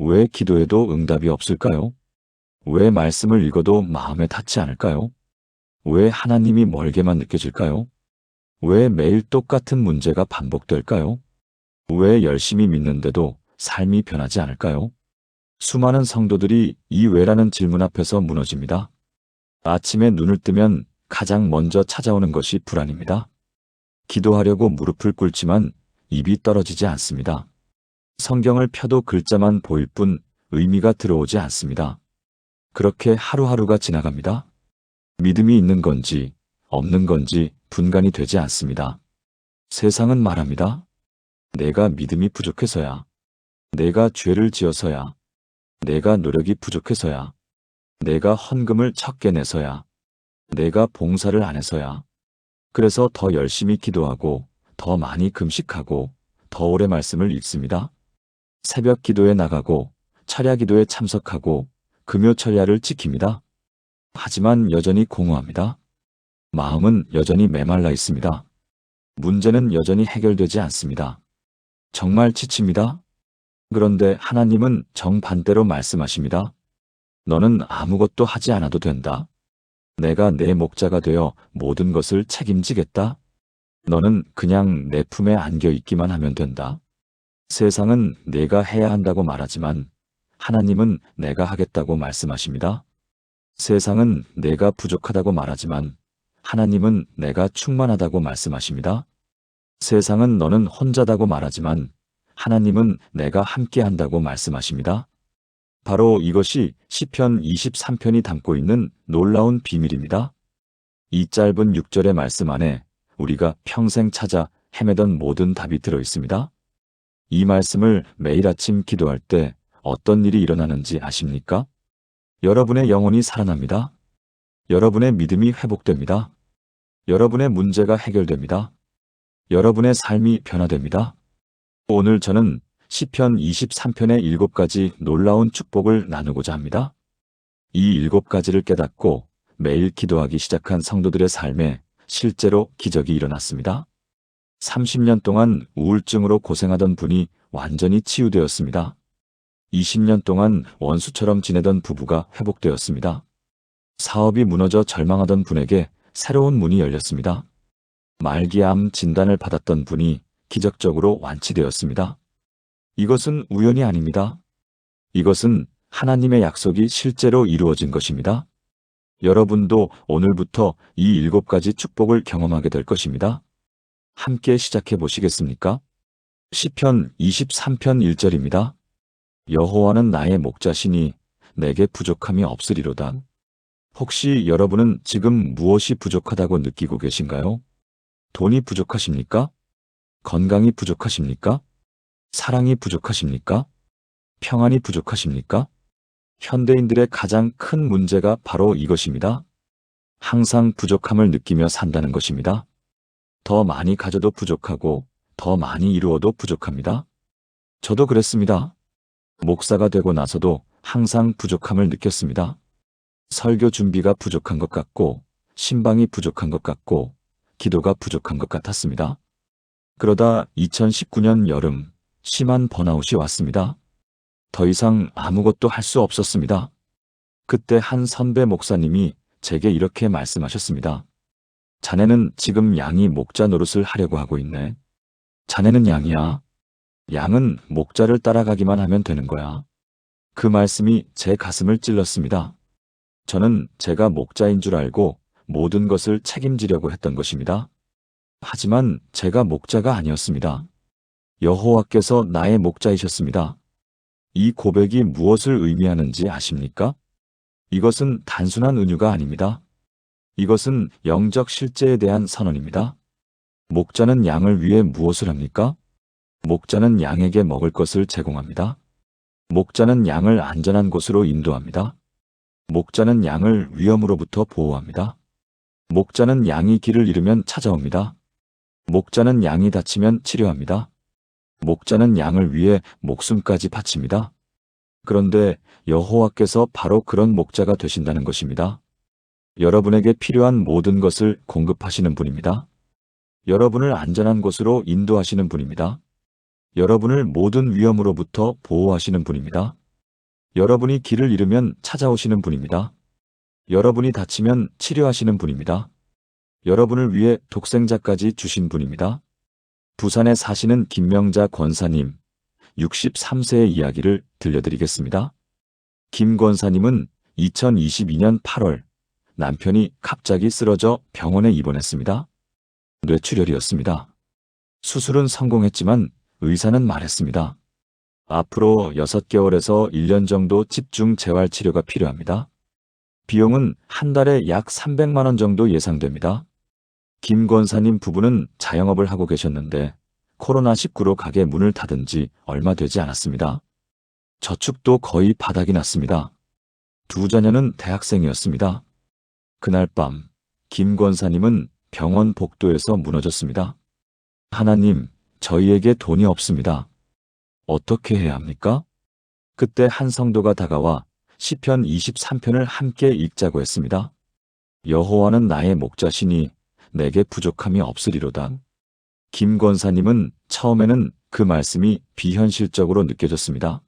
왜 기도해도 응답이 없을까요? 왜 말씀을 읽어도 마음에 닿지 않을까요? 왜 하나님이 멀게만 느껴질까요? 왜 매일 똑같은 문제가 반복될까요? 왜 열심히 믿는데도 삶이 변하지 않을까요? 수많은 성도들이 이 왜라는 질문 앞에서 무너집니다. 아침에 눈을 뜨면 가장 먼저 찾아오는 것이 불안입니다. 기도하려고 무릎을 꿇지만 입이 떨어지지 않습니다. 성경을 펴도 글자만 보일 뿐 의미가 들어오지 않습니다. 그렇게 하루하루가 지나갑니다. 믿음이 있는 건지 없는 건지 분간이 되지 않습니다. 세상은 말합니다. 내가 믿음이 부족해서야, 내가 죄를 지어서야, 내가 노력이 부족해서야, 내가 헌금을 적게 내서야, 내가 봉사를 안 해서야, 그래서 더 열심히 기도하고 더 많이 금식하고 더 오래 말씀을 읽습니다. 새벽 기도에 나가고 철야 기도에 참석하고 금요 철야를 지킵니다. 하지만 여전히 공허합니다. 마음은 여전히 메말라 있습니다. 문제는 여전히 해결되지 않습니다. 정말 지칩니다. 그런데 하나님은 정반대로 말씀하십니다. 너는 아무것도 하지 않아도 된다. 내가 내 목자가 되어 모든 것을 책임지겠다. 너는 그냥 내 품에 안겨 있기만 하면 된다. 세상은 내가 해야 한다고 말하지만 하나님은 내가 하겠다고 말씀하십니다. 세상은 내가 부족하다고 말하지만 하나님은 내가 충만하다고 말씀하십니다. 세상은 너는 혼자다고 말하지만 하나님은 내가 함께한다고 말씀하십니다. 바로 이것이 시편 23편이 담고 있는 놀라운 비밀입니다. 이 짧은 6절의 말씀 안에 우리가 평생 찾아 헤매던 모든 답이 들어 있습니다. 이 말씀을 매일 아침 기도할 때 어떤 일이 일어나는지 아십니까? 여러분의 영혼이 살아납니다. 여러분의 믿음이 회복됩니다. 여러분의 문제가 해결됩니다. 여러분의 삶이 변화됩니다. 오늘 저는 시편 23편의 7가지 놀라운 축복을 나누고자 합니다. 이 7가지를 깨닫고 매일 기도하기 시작한 성도들의 삶에 실제로 기적이 일어났습니다. 30년 동안 우울증으로 고생하던 분이 완전히 치유되었습니다. 20년 동안 원수처럼 지내던 부부가 회복되었습니다. 사업이 무너져 절망하던 분에게 새로운 문이 열렸습니다. 말기암 진단을 받았던 분이 기적적으로 완치되었습니다. 이것은 우연이 아닙니다. 이것은 하나님의 약속이 실제로 이루어진 것입니다. 여러분도 오늘부터 이 7가지 축복을 경험하게 될 것입니다. 함께 시작해 보시겠습니까? 시편 23편 1절입니다. 여호와는 나의 목자시니 내게 부족함이 없으리로다. 혹시 여러분은 지금 무엇이 부족하다고 느끼고 계신가요? 돈이 부족하십니까? 건강이 부족하십니까? 사랑이 부족하십니까? 평안이 부족하십니까? 현대인들의 가장 큰 문제가 바로 이것입니다. 항상 부족함을 느끼며 산다는 것입니다. 더 많이 가져도 부족하고 더 많이 이루어도 부족합니다. 저도 그랬습니다. 목사가 되고 나서도 항상 부족함을 느꼈습니다. 설교 준비가 부족한 것 같고 신방이 부족한 것 같고 기도가 부족한 것 같았습니다. 그러다 2019년 여름 심한 번아웃이 왔습니다. 더 이상 아무것도 할 수 없었습니다. 그때 한 선배 목사님이 제게 이렇게 말씀하셨습니다. 자네는 지금 양이 목자 노릇을 하려고 하고 있네. 자네는 양이야. 양은 목자를 따라가기만 하면 되는 거야. 그 말씀이 제 가슴을 찔렀습니다. 저는 제가 목자인 줄 알고 모든 것을 책임지려고 했던 것입니다. 하지만 제가 목자가 아니었습니다. 여호와께서 나의 목자이셨습니다. 이 고백이 무엇을 의미하는지 아십니까? 이것은 단순한 은유가 아닙니다. 이것은 영적 실제에 대한 선언입니다. 목자는 양을 위해 무엇을 합니까? 목자는 양에게 먹을 것을 제공합니다. 목자는 양을 안전한 곳으로 인도합니다. 목자는 양을 위험으로부터 보호합니다. 목자는 양이 길을 잃으면 찾아옵니다. 목자는 양이 다치면 치료합니다. 목자는 양을 위해 목숨까지 바칩니다. 그런데 여호와께서 바로 그런 목자가 되신다는 것입니다. 여러분에게 필요한 모든 것을 공급하시는 분입니다. 여러분을 안전한 곳으로 인도하시는 분입니다. 여러분을 모든 위험으로부터 보호하시는 분입니다. 여러분이 길을 잃으면 찾아오시는 분입니다. 여러분이 다치면 치료하시는 분입니다. 여러분을 위해 독생자까지 주신 분입니다. 부산에 사시는 김명자 권사님, 63세의 이야기를 들려드리겠습니다. 김 권사님은 2022년 8월 남편이 갑자기 쓰러져 병원에 입원했습니다. 뇌출혈이었습니다. 수술은 성공했지만 의사는 말했습니다. 앞으로 6개월에서 1년 정도 집중 재활 치료가 필요합니다. 비용은 한 달에 약 300만 원 정도 예상됩니다. 김 권사님 부부는 자영업을 하고 계셨는데 코로나19로 가게 문을 닫은 지 얼마 되지 않았습니다. 저축도 거의 바닥이 났습니다. 두 자녀는 대학생이었습니다. 그날 밤, 김 권사님은 병원 복도에서 무너졌습니다. 하나님, 저희에게 돈이 없습니다. 어떻게 해야 합니까? 그때 한 성도가 다가와 시편 23편을 함께 읽자고 했습니다. 여호와는 나의 목자시니 내게 부족함이 없으리로다. 김 권사님은 처음에는 그 말씀이 비현실적으로 느껴졌습니다.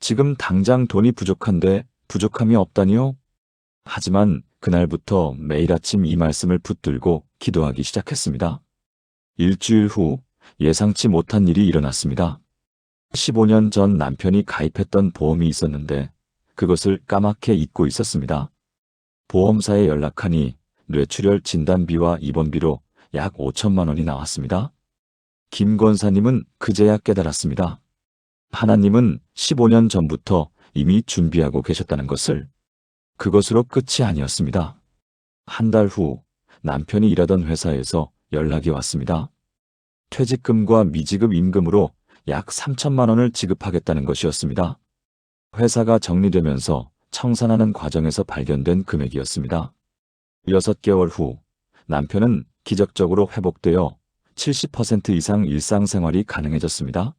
지금 당장 돈이 부족한데 부족함이 없다니요? 하지만 그날부터 매일 아침 이 말씀을 붙들고 기도하기 시작했습니다. 일주일 후 예상치 못한 일이 일어났습니다. 15년 전 남편이 가입했던 보험이 있었는데 그것을 까맣게 잊고 있었습니다. 보험사에 연락하니 뇌출혈 진단비와 입원비로 약 5천만 원이 나왔습니다. 김 권사님은 그제야 깨달았습니다. 하나님은 15년 전부터 이미 준비하고 계셨다는 것을. 그것으로 끝이 아니었습니다. 한 달 후 남편이 일하던 회사에서 연락이 왔습니다. 퇴직금과 미지급 임금으로 약 3천만 원을 지급하겠다는 것이었습니다. 회사가 정리되면서 청산하는 과정에서 발견된 금액이었습니다. 6개월 후 남편은 기적적으로 회복되어 70% 이상 일상생활이 가능해졌습니다.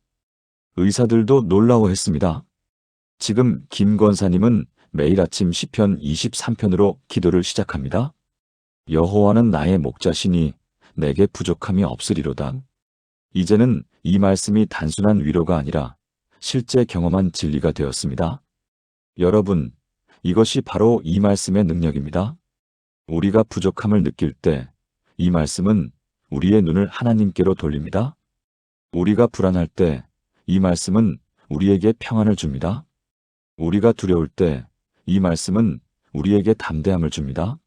의사들도 놀라워했습니다. 지금 김 권사님은 매일 아침 시편 23편으로 기도를 시작합니다. 여호와는 나의 목자시니 내게 부족함이 없으리로다. 이제는 이 말씀이 단순한 위로가 아니라 실제 경험한 진리가 되었습니다. 여러분, 이것이 바로 이 말씀의 능력입니다. 우리가 부족함을 느낄 때 이 말씀은 우리의 눈을 하나님께로 돌립니다. 우리가 불안할 때 이 말씀은 우리에게 평안을 줍니다. 우리가 두려울 때 이 말씀은 우리에게 담대함을 줍니다.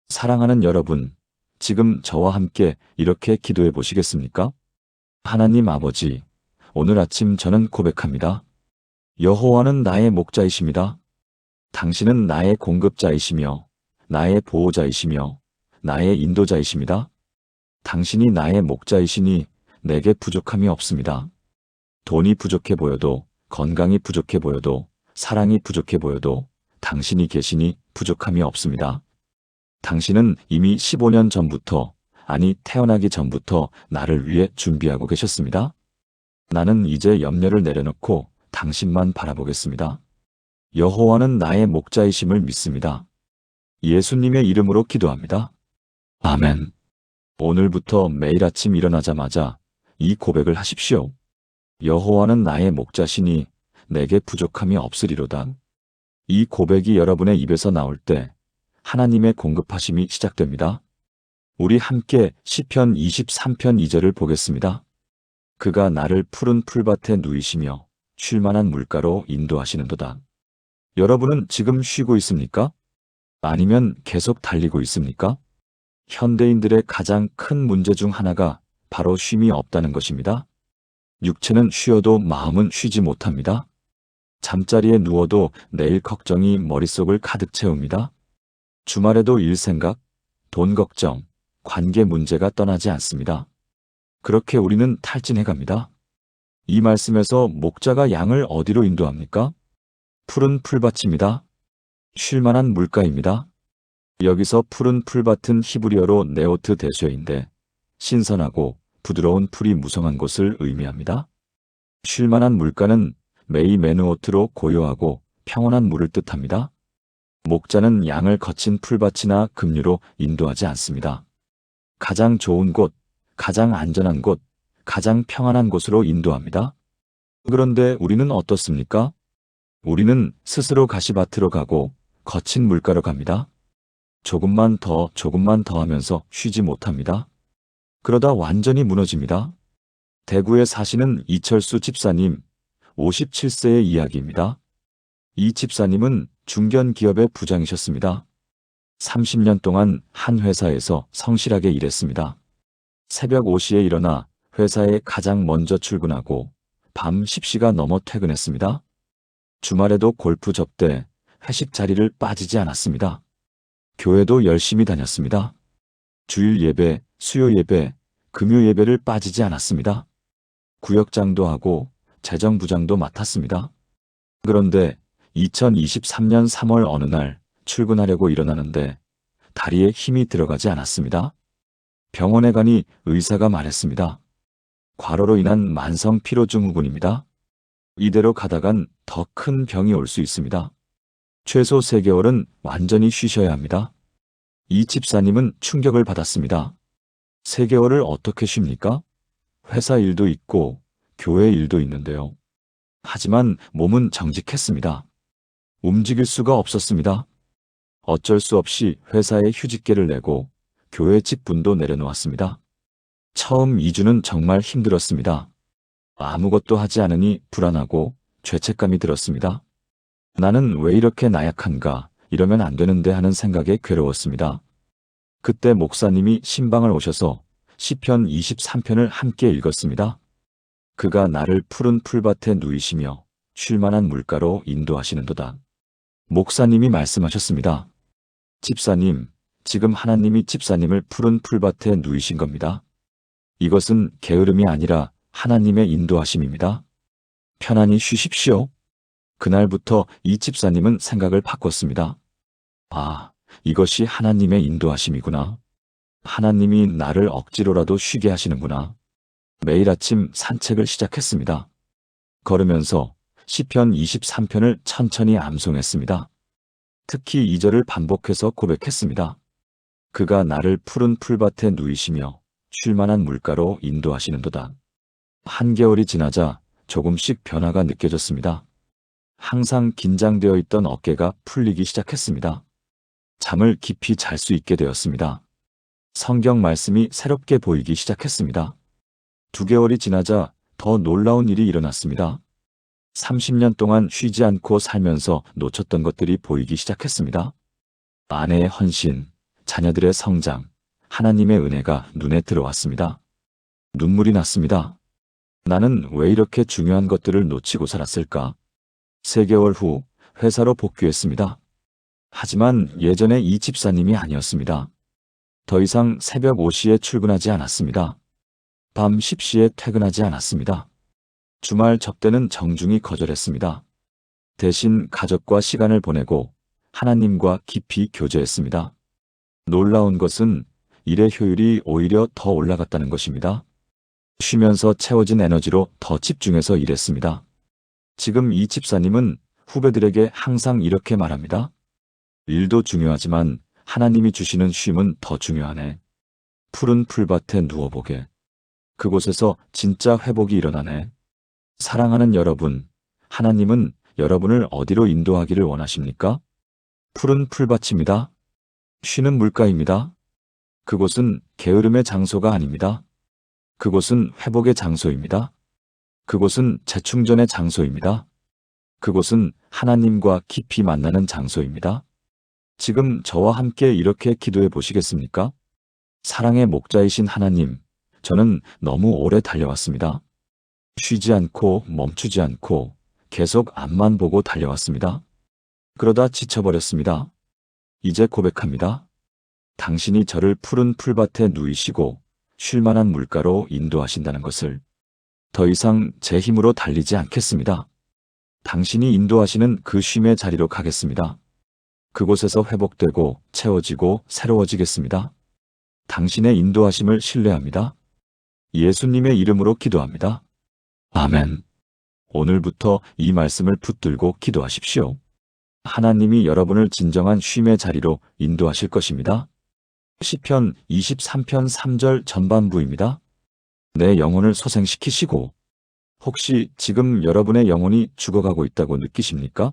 사랑하는 여러분, 지금 저와 함께 이렇게 기도해 보시겠습니까? 하나님 아버지, 오늘 아침 저는 고백합니다. 여호와는 나의 목자이십니다. 당신은 나의 공급자이시며 나의 보호자이시며 나의 인도자이십니다. 당신이 나의 목자이시니 내게 부족함이 없습니다. 돈이 부족해 보여도, 건강이 부족해 보여도, 사랑이 부족해 보여도 당신이 계시니 부족함이 없습니다. 당신은 이미 15년 전부터, 아니 태어나기 전부터 나를 위해 준비하고 계셨습니다. 나는 이제 염려를 내려놓고 당신만 바라보겠습니다. 여호와는 나의 목자이심을 믿습니다. 예수님의 이름으로 기도합니다. 아멘. 오늘부터 매일 아침 일어나자마자 이 고백을 하십시오. 여호와는 나의 목자시니 내게 부족함이 없으리로다. 이 고백이 여러분의 입에서 나올 때 하나님의 공급하심이 시작됩니다. 우리 함께 시편 23편 2절을 보겠습니다. 그가 나를 푸른 풀밭에 누이시며 쉴만한 물가로 인도하시는도다. 여러분은 지금 쉬고 있습니까? 아니면 계속 달리고 있습니까? 현대인들의 가장 큰 문제 중 하나가 바로 쉼이 없다는 것입니다. 육체는 쉬어도 마음은 쉬지 못합니다. 잠자리에 누워도 내일 걱정이 머릿속을 가득 채웁니다. 주말에도 일 생각, 돈 걱정, 관계 문제가 떠나지 않습니다. 그렇게 우리는 탈진해갑니다. 이 말씀에서 목자가 양을 어디로 인도합니까? 푸른 풀밭입니다. 쉴만한 물가입니다. 여기서 푸른 풀밭은 히브리어로 네오트 데쉐인데 신선하고 부드러운 풀이 무성한 곳을 의미합니다. 쉴만한 물가는 메이메누오트로 고요하고 평온한 물을 뜻합니다. 목자는 양을 거친 풀밭이나 급류로 인도하지 않습니다. 가장 좋은 곳, 가장 안전한 곳, 가장 평안한 곳으로 인도합니다. 그런데 우리는 어떻습니까? 우리는 스스로 가시밭으로 가고 거친 물가로 갑니다. 조금만 더 하면서 쉬지 못합니다. 그러다 완전히 무너집니다. 대구에 사시는 이철수 집사님, 57세의 이야기입니다. 이 집사님은 중견 기업의 부장이셨습니다. 30년 동안 한 회사에서 성실하게 일했습니다. 새벽 5시에 일어나 회사에 가장 먼저 출근하고 밤 10시가 넘어 퇴근했습니다. 주말에도 골프 접대, 회식 자리를 빠지지 않았습니다. 교회도 열심히 다녔습니다. 주일 예배, 수요 예배, 금요 예배를 빠지지 않았습니다. 구역장도 하고 재정부장도 맡았습니다. 그런데 2023년 3월 어느 날 출근하려고 일어나는데 다리에 힘이 들어가지 않았습니다. 병원에 가니 의사가 말했습니다. 과로로 인한 만성 피로 증후군입니다. 이대로 가다간 더 큰 병이 올 수 있습니다. 최소 3개월은 완전히 쉬셔야 합니다. 이 집사님은 충격을 받았습니다. 3개월을 어떻게 쉽니까? 회사 일도 있고 교회 일도 있는데요. 하지만 몸은 정직했습니다. 움직일 수가 없었습니다. 어쩔 수 없이 회사에 휴직계를 내고 교회 직분도 내려놓았습니다. 처음 2주는 정말 힘들었습니다. 아무것도 하지 않으니 불안하고 죄책감이 들었습니다. 나는 왜 이렇게 나약한가, 이러면 안 되는데 하는 생각에 괴로웠습니다. 그때 목사님이 신방을 오셔서 시편 23편을 함께 읽었습니다. 그가 나를 푸른 풀밭에 누이시며 쉴만한 물가로 인도하시는도다. 목사님이 말씀하셨습니다. 집사님, 지금 하나님이 집사님을 푸른 풀밭에 누이신 겁니다. 이것은 게으름이 아니라 하나님의 인도하심입니다. 편안히 쉬십시오. 그날부터 이 집사님은 생각을 바꿨습니다. 아, 이것이 하나님의 인도하심이구나. 하나님이 나를 억지로라도 쉬게 하시는구나. 매일 아침 산책을 시작했습니다. 걸으면서 시편 23편을 천천히 암송했습니다. 특히 2절을 반복해서 고백했습니다. 그가 나를 푸른 풀밭에 누이시며 쉴만한 물가로 인도하시는도다. 한겨울이 지나자 조금씩 변화가 느껴졌습니다. 항상 긴장되어 있던 어깨가 풀리기 시작했습니다. 잠을 깊이 잘 수 있게 되었습니다. 성경 말씀이 새롭게 보이기 시작했습니다. 2개월이 지나자 더 놀라운 일이 일어났습니다. 30년 동안 쉬지 않고 살면서 놓쳤던 것들이 보이기 시작했습니다. 아내의 헌신, 자녀들의 성장, 하나님의 은혜가 눈에 들어왔습니다. 눈물이 났습니다. 나는 왜 이렇게 중요한 것들을 놓치고 살았을까? 3개월 후 회사로 복귀했습니다. 하지만 예전의 이 집사님이 아니었습니다. 더 이상 새벽 5시에 출근하지 않았습니다. 밤 10시에 퇴근하지 않았습니다. 주말 접대는 정중히 거절했습니다. 대신 가족과 시간을 보내고 하나님과 깊이 교제했습니다. 놀라운 것은 일의 효율이 오히려 더 올라갔다는 것입니다. 쉬면서 채워진 에너지로 더 집중해서 일했습니다. 지금 이 집사님은 후배들에게 항상 이렇게 말합니다. 일도 중요하지만 하나님이 주시는 쉼은 더 중요하네. 푸른 풀밭에 누워보게. 그곳에서 진짜 회복이 일어나네. 사랑하는 여러분, 하나님은 여러분을 어디로 인도하기를 원하십니까? 푸른 풀밭입니다. 쉬는 물가입니다. 그곳은 게으름의 장소가 아닙니다. 그곳은 회복의 장소입니다. 그곳은 재충전의 장소입니다. 그곳은 하나님과 깊이 만나는 장소입니다. 지금 저와 함께 이렇게 기도해 보시겠습니까? 사랑의 목자이신 하나님, 저는 너무 오래 달려왔습니다. 쉬지 않고 멈추지 않고 계속 앞만 보고 달려왔습니다. 그러다 지쳐버렸습니다. 이제 고백합니다. 당신이 저를 푸른 풀밭에 누이시고 쉴만한 물가로 인도하신다는 것을. 더 이상 제 힘으로 달리지 않겠습니다. 당신이 인도하시는 그 쉼의 자리로 가겠습니다. 그곳에서 회복되고 채워지고 새로워지겠습니다. 당신의 인도하심을 신뢰합니다. 예수님의 이름으로 기도합니다. 아멘. 오늘부터 이 말씀을 붙들고 기도하십시오. 하나님이 여러분을 진정한 쉼의 자리로 인도하실 것입니다. 시편 23편 3절 전반부입니다. 내 영혼을 소생시키시고 혹시 지금 여러분의 영혼이 죽어가고 있다고 느끼십니까?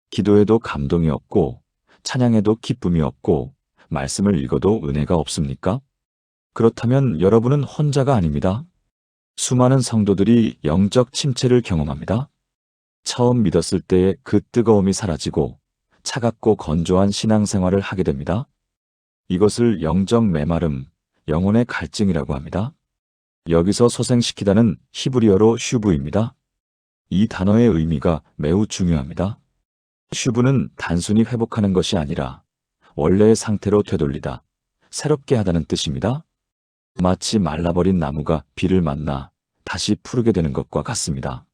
기도해도 감동이 없고, 찬양해도 기쁨이 없고, 말씀을 읽어도 은혜가 없습니까? 그렇다면 여러분은 혼자가 아닙니다. 수많은 성도들이 영적 침체를 경험합니다. 처음 믿었을 때의 그 뜨거움이 사라지고 차갑고 건조한 신앙생활을 하게 됩니다. 이것을 영적 메마름, 영혼의 갈증이라고 합니다. 여기서 소생시키다는 히브리어로 슈브입니다. 이 단어의 의미가 매우 중요합니다. 슈브는 단순히 회복하는 것이 아니라 원래의 상태로 되돌리다, 새롭게 하다는 뜻입니다. 마치 말라버린 나무가 비를 만나 다시 푸르게 되는 것과 같습니다.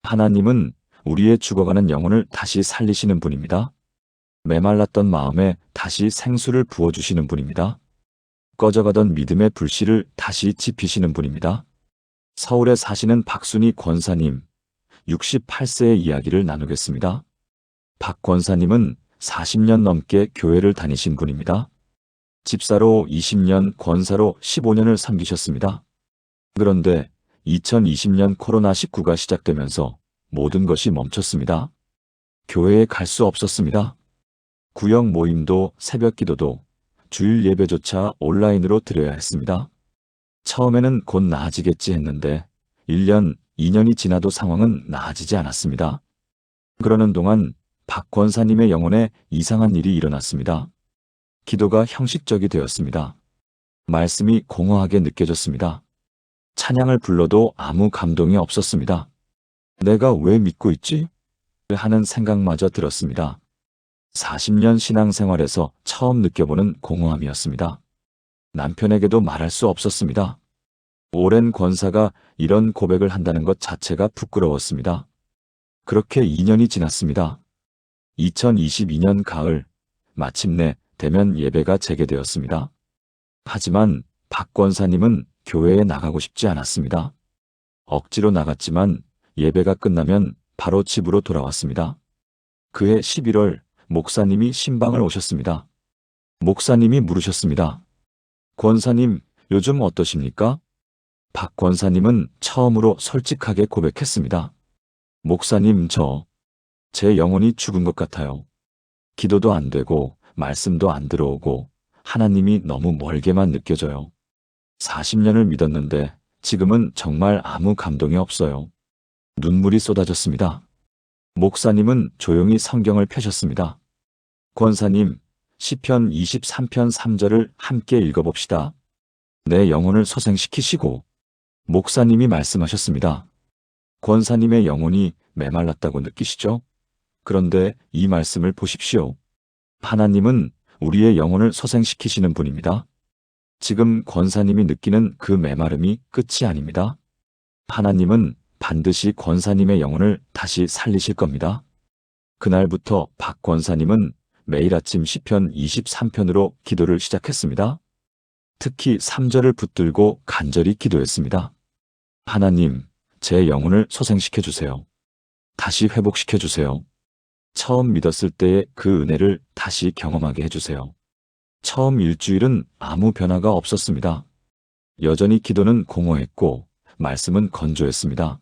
하나님은 우리의 죽어가는 영혼을 다시 살리시는 분입니다. 메말랐던 마음에 다시 생수를 부어주시는 분입니다. 꺼져가던 믿음의 불씨를 다시 지피시는 분입니다. 서울에 사시는 박순희 권사님, 68세의 이야기를 나누겠습니다. 박 권사님은 40년 넘게 교회를 다니신 분입니다. 집사로 20년, 권사로 15년을 섬기셨습니다. 그런데 2020년 코로나19가 시작되면서 모든 것이 멈췄습니다. 교회에 갈 수 없었습니다. 구역 모임도 새벽 기도도 주일 예배조차 온라인으로 드려야 했습니다. 처음에는 곧 나아지겠지 했는데 1년, 2년이 지나도 상황은 나아지지 않았습니다. 그러는 동안 박 권사님의 영혼에 이상한 일이 일어났습니다. 기도가 형식적이 되었습니다. 말씀이 공허하게 느껴졌습니다. 찬양을 불러도 아무 감동이 없었습니다. 내가 왜 믿고 있지? 하는 생각마저 들었습니다. 40년 신앙생활에서 처음 느껴보는 공허함이었습니다. 남편에게도 말할 수 없었습니다. 오랜 권사가 이런 고백을 한다는 것 자체가 부끄러웠습니다. 그렇게 2년이 지났습니다. 2022년 가을, 마침내 대면 예배가 재개되었습니다. 하지만 박 권사님은 교회에 나가고 싶지 않았습니다. 억지로 나갔지만 예배가 끝나면 바로 집으로 돌아왔습니다. 그해 11월 목사님이 신방을 오셨습니다. 목사님이 물으셨습니다. 권사님, 요즘 어떠십니까? 박 권사님은 처음으로 솔직하게 고백했습니다. 목사님, 제 영혼이 죽은 것 같아요. 기도도 안 되고 말씀도 안 들어오고 하나님이 너무 멀게만 느껴져요. 40년을 믿었는데 지금은 정말 아무 감동이 없어요. 눈물이 쏟아졌습니다. 목사님은 조용히 성경을 펴셨습니다. 권사님, 시편 23편 3절을 함께 읽어봅시다. 내 영혼을 소생시키시고. 목사님이 말씀하셨습니다. 권사님의 영혼이 메말랐다고 느끼시죠? 그런데 이 말씀을 보십시오. 하나님은 우리의 영혼을 소생시키시는 분입니다. 지금 권사님이 느끼는 그 메마름이 끝이 아닙니다. 하나님은 반드시 권사님의 영혼을 다시 살리실 겁니다. 그날부터 박 권사님은 매일 아침 시편 23편으로 기도를 시작했습니다. 특히 3절을 붙들고 간절히 기도했습니다. 하나님, 제 영혼을 소생시켜 주세요. 다시 회복시켜 주세요. 처음 믿었을 때의 그 은혜를 다시 경험하게 해주세요. 처음 일주일은 아무 변화가 없었습니다. 여전히 기도는 공허했고 말씀은 건조했습니다.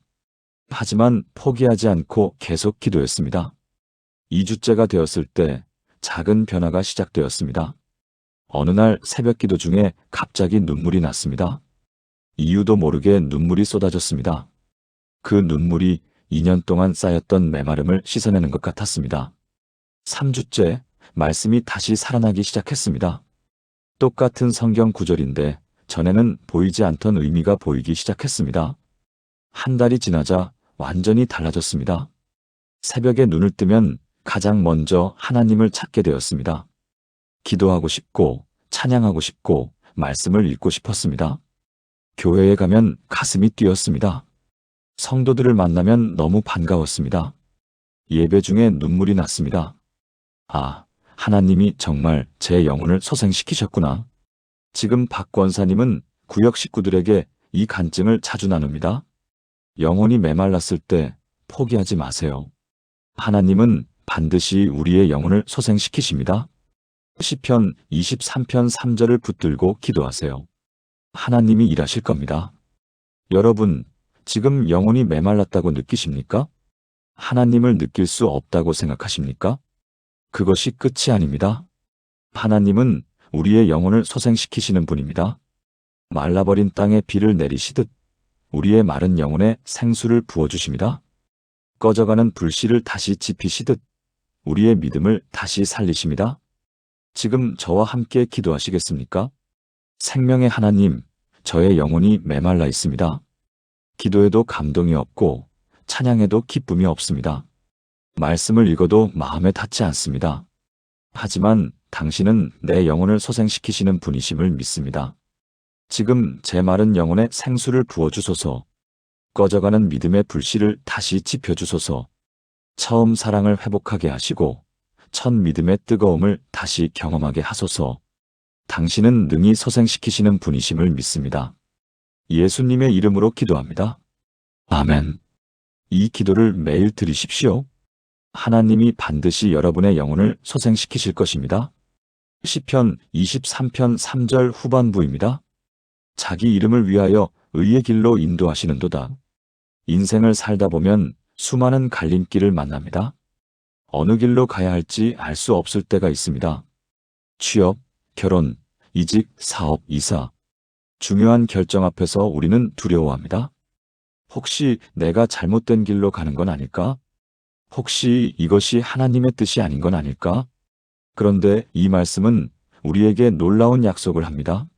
하지만 포기하지 않고 계속 기도했습니다. 2주째가 되었을 때 작은 변화가 시작되었습니다. 어느 날 새벽 기도 중에 갑자기 눈물이 났습니다. 이유도 모르게 눈물이 쏟아졌습니다. 그 눈물이 2년 동안 쌓였던 메마름을 씻어내는 것 같았습니다. 3주째 말씀이 다시 살아나기 시작했습니다. 똑같은 성경 구절인데 전에는 보이지 않던 의미가 보이기 시작했습니다. 한 달이 지나자 완전히 달라졌습니다. 새벽에 눈을 뜨면 가장 먼저 하나님을 찾게 되었습니다. 기도하고 싶고 찬양하고 싶고 말씀을 읽고 싶었습니다. 교회에 가면 가슴이 뛰었습니다. 성도들을 만나면 너무 반가웠습니다. 예배 중에 눈물이 났습니다. 아, 하나님이 정말 제 영혼을 소생시키셨구나. 지금 박 권사님은 구역 식구들에게 이 간증을 자주 나눕니다. 영혼이 메말랐을 때 포기하지 마세요. 하나님은 반드시 우리의 영혼을 소생시키십니다. 시편 23편 3절을 붙들고 기도하세요. 하나님이 일하실 겁니다. 여러분, 지금 영혼이 메말랐다고 느끼십니까? 하나님을 느낄 수 없다고 생각하십니까? 그것이 끝이 아닙니다. 하나님은 우리의 영혼을 소생시키시는 분입니다. 말라버린 땅에 비를 내리시듯 우리의 마른 영혼에 생수를 부어주십니다. 꺼져가는 불씨를 다시 지피시듯 우리의 믿음을 다시 살리십니다. 지금 저와 함께 기도하시겠습니까? 생명의 하나님, 저의 영혼이 메말라 있습니다. 기도에도 감동이 없고 찬양에도 기쁨이 없습니다. 말씀을 읽어도 마음에 닿지 않습니다. 하지만 당신은 내 영혼을 소생시키시는 분이심을 믿습니다. 지금 제 마른 영혼에 생수를 부어주소서. 꺼져가는 믿음의 불씨를 다시 지펴주소서. 처음 사랑을 회복하게 하시고 첫 믿음의 뜨거움을 다시 경험하게 하소서. 당신은 능히 소생시키시는 분이심을 믿습니다. 예수님의 이름으로 기도합니다. 아멘. 이 기도를 매일 드리십시오. 하나님이 반드시 여러분의 영혼을 소생시키실 것입니다. 시편 23편 3절 후반부입니다. 자기 이름을 위하여 의의 길로 인도하시는도다. 인생을 살다 보면 수많은 갈림길을 만납니다. 어느 길로 가야 할지 알 수 없을 때가 있습니다. 취업, 결혼, 이직, 사업, 이사. 중요한 결정 앞에서 우리는 두려워합니다. 혹시 내가 잘못된 길로 가는 건 아닐까? 혹시 이것이 하나님의 뜻이 아닌 건 아닐까? 그런데 이 말씀은 우리에게 놀라운 약속을 합니다.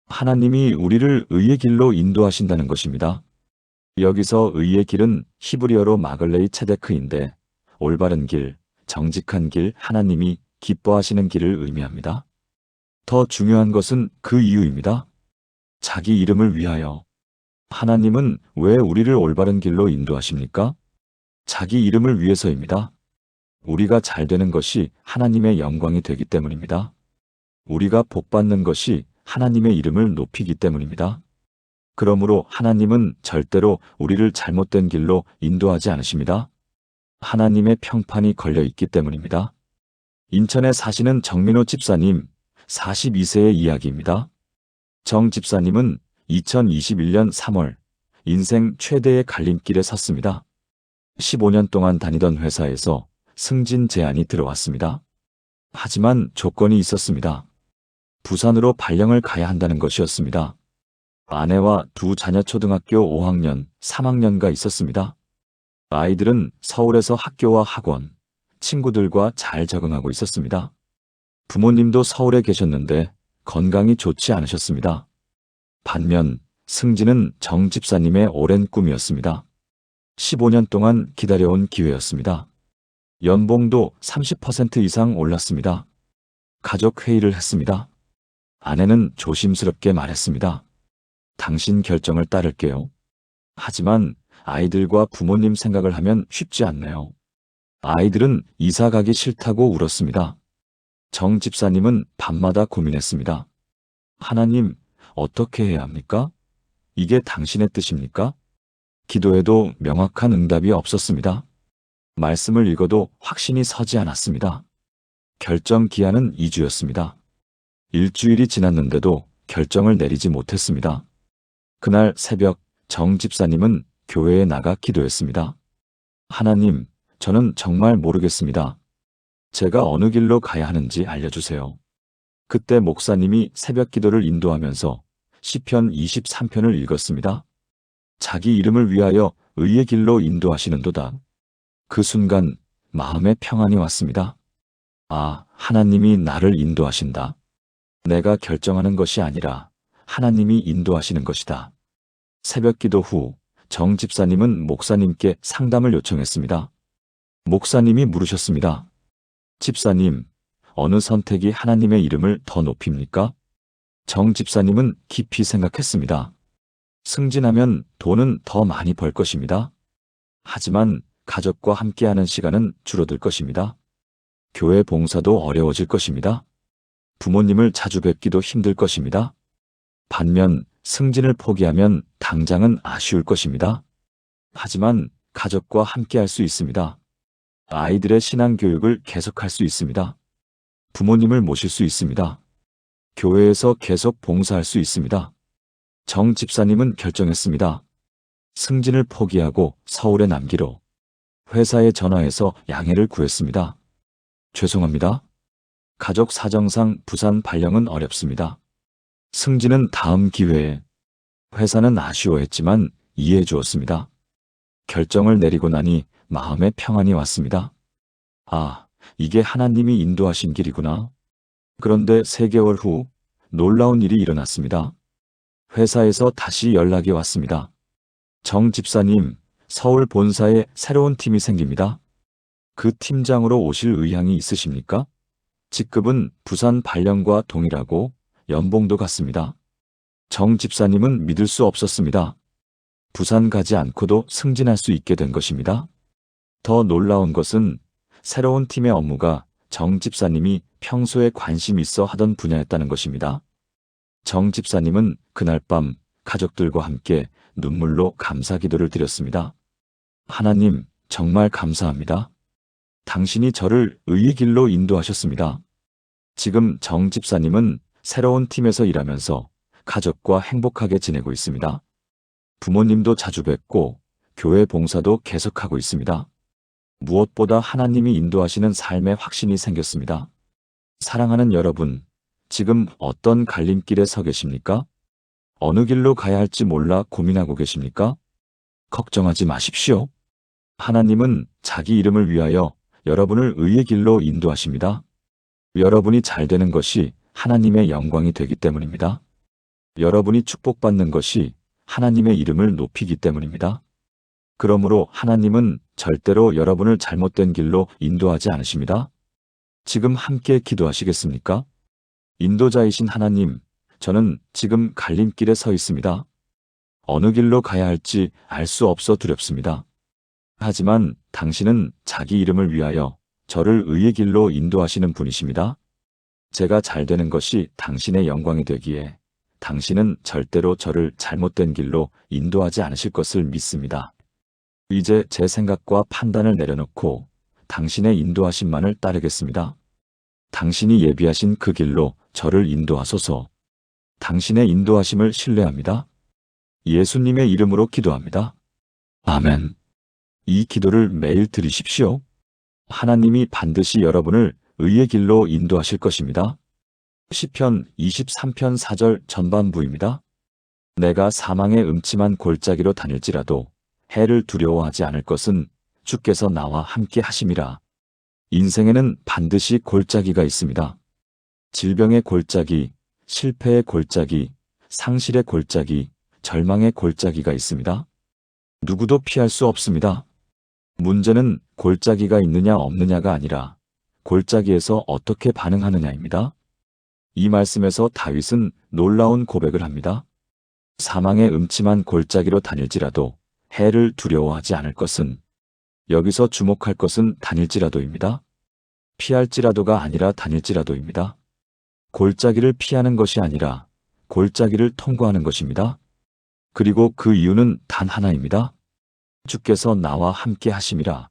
하나님이 우리를 의의 길로 인도하신다는 것입니다. 여기서 의의 길은 히브리어로 마글레이 체데크인데 올바른 길, 정직한 길, 하나님이 기뻐하시는 길을 의미합니다. 더 중요한 것은 그 이유입니다. 자기 이름을 위하여. 하나님은 왜 우리를 올바른 길로 인도하십니까? 자기 이름을 위해서입니다. 우리가 잘 되는 것이 하나님의 영광이 되기 때문입니다. 우리가 복받는 것이 하나님의 이름을 높이기 때문입니다. 그러므로 하나님은 절대로 우리를 잘못된 길로 인도하지 않으십니다. 하나님의 평판이 걸려 있기 때문입니다. 인천에 사시는 정민호 집사님, 42세의 이야기입니다. 정 집사님은 2021년 3월 인생 최대의 갈림길에 섰습니다. 15년 동안 다니던 회사에서 승진 제안이 들어왔습니다. 하지만 조건이 있었습니다. 부산으로 발령을 가야 한다는 것이었습니다. 아내와 두 자녀 초등학교 5학년, 3학년가 있었습니다. 아이들은 서울에서 학교와 학원, 친구들과 잘 적응하고 있었습니다. 부모님도 서울에 계셨는데 건강이 좋지 않으셨습니다. 반면 승진은 정 집사님의 오랜 꿈이었습니다. 15년 동안 기다려온 기회였습니다. 연봉도 30% 이상 올랐습니다. 가족 회의를 했습니다. 아내는 조심스럽게 말했습니다. 당신 결정을 따를게요. 하지만 아이들과 부모님 생각을 하면 쉽지 않네요. 아이들은 이사 가기 싫다고 울었습니다. 정 집사님은 밤마다 고민했습니다. 하나님, 어떻게 해야 합니까? 이게 당신의 뜻입니까? 기도해도 명확한 응답이 없었습니다. 말씀을 읽어도 확신이 서지 않았습니다. 결정 기한은 2주였습니다. 일주일이 지났는데도 결정을 내리지 못했습니다. 그날 새벽 정 집사님은 교회에 나가 기도했습니다. 하나님, 저는 정말 모르겠습니다. 제가 어느 길로 가야 하는지 알려주세요. 그때 목사님이 새벽 기도를 인도하면서 시편 23편을 읽었습니다. 자기 이름을 위하여 의의 길로 인도하시는도다. 그 순간 마음에 평안이 왔습니다. 아, 하나님이 나를 인도하신다. 내가 결정하는 것이 아니라 하나님이 인도하시는 것이다. 새벽 기도 후 정 집사님은 목사님께 상담을 요청했습니다. 목사님이 물으셨습니다. 집사님, 어느 선택이 하나님의 이름을 더 높입니까? 정 집사님은 깊이 생각했습니다. 승진하면 돈은 더 많이 벌 것입니다. 하지만 가족과 함께하는 시간은 줄어들 것입니다. 교회 봉사도 어려워질 것입니다. 부모님을 자주 뵙기도 힘들 것입니다. 반면 승진을 포기하면 당장은 아쉬울 것입니다. 하지만 가족과 함께할 수 있습니다. 아이들의 신앙 교육을 계속할 수 있습니다. 부모님을 모실 수 있습니다. 교회에서 계속 봉사할 수 있습니다. 정 집사님은 결정했습니다. 승진을 포기하고 서울에 남기로 회사에 전화해서 양해를 구했습니다. 죄송합니다. 가족 사정상 부산 발령은 어렵습니다. 승진은 다음 기회에. 회사는 아쉬워했지만 이해해 주었습니다. 결정을 내리고 나니 마음에 평안이 왔습니다. 아, 이게 하나님이 인도하신 길이구나. 그런데 3개월 후 놀라운 일이 일어났습니다. 회사에서 다시 연락이 왔습니다. 정 집사님, 서울 본사에 새로운 팀이 생깁니다. 그 팀장으로 오실 의향이 있으십니까? 직급은 부산 발령과 동일하고 연봉도 같습니다. 정 집사님은 믿을 수 없었습니다. 부산 가지 않고도 승진할 수 있게 된 것입니다. 더 놀라운 것은 새로운 팀의 업무가 정 집사님이 평소에 관심 있어 하던 분야였다는 것입니다. 정 집사님은 그날 밤 가족들과 함께 눈물로 감사 기도를 드렸습니다. 하나님, 정말 감사합니다. 당신이 저를 의의 길로 인도하셨습니다. 지금 정 집사님은 새로운 팀에서 일하면서 가족과 행복하게 지내고 있습니다. 부모님도 자주 뵙고 교회 봉사도 계속하고 있습니다. 무엇보다 하나님이 인도하시는 삶의 확신이 생겼습니다. 사랑하는 여러분, 지금 어떤 갈림길에 서 계십니까? 어느 길로 가야 할지 몰라 고민하고 계십니까? 걱정하지 마십시오. 하나님은 자기 이름을 위하여 여러분을 의의 길로 인도하십니다. 여러분이 잘 되는 것이 하나님의 영광이 되기 때문입니다. 여러분이 축복받는 것이 하나님의 이름을 높이기 때문입니다. 그러므로 하나님은 절대로 여러분을 잘못된 길로 인도하지 않으십니다. 지금 함께 기도하시겠습니까? 인도자이신 하나님, 저는 지금 갈림길에 서 있습니다. 어느 길로 가야 할지 알 수 없어 두렵습니다. 하지만 당신은 자기 이름을 위하여 저를 의의 길로 인도하시는 분이십니다. 제가 잘 되는 것이 당신의 영광이 되기에 당신은 절대로 저를 잘못된 길로 인도하지 않으실 것을 믿습니다. 이제 제 생각과 판단을 내려놓고 당신의 인도하심만을 따르겠습니다. 당신이 예비하신 그 길로 저를 인도하소서. 당신의 인도하심을 신뢰합니다. 예수님의 이름으로 기도합니다. 아멘. 이 기도를 매일 드리십시오. 하나님이 반드시 여러분을 의의 길로 인도하실 것입니다. 시편 23편 4절 전반부입니다. 내가 사망의 음침한 골짜기로 다닐지라도 해를 두려워하지 않을 것은 주께서 나와 함께 하심이라. 인생에는 반드시 골짜기가 있습니다. 질병의 골짜기, 실패의 골짜기, 상실의 골짜기, 절망의 골짜기가 있습니다. 누구도 피할 수 없습니다. 문제는 골짜기가 있느냐 없느냐가 아니라 골짜기에서 어떻게 반응하느냐입니다. 이 말씀에서 다윗은 놀라운 고백을 합니다. 사망의 음침한 골짜기로 다닐지라도 해를 두려워하지 않을 것은, 여기서 주목할 것은 다닐지라도입니다. 피할지라도가 아니라 다닐지라도입니다. 골짜기를 피하는 것이 아니라 골짜기를 통과하는 것입니다. 그리고 그 이유는 단 하나입니다. 주께서 나와 함께 하심이라.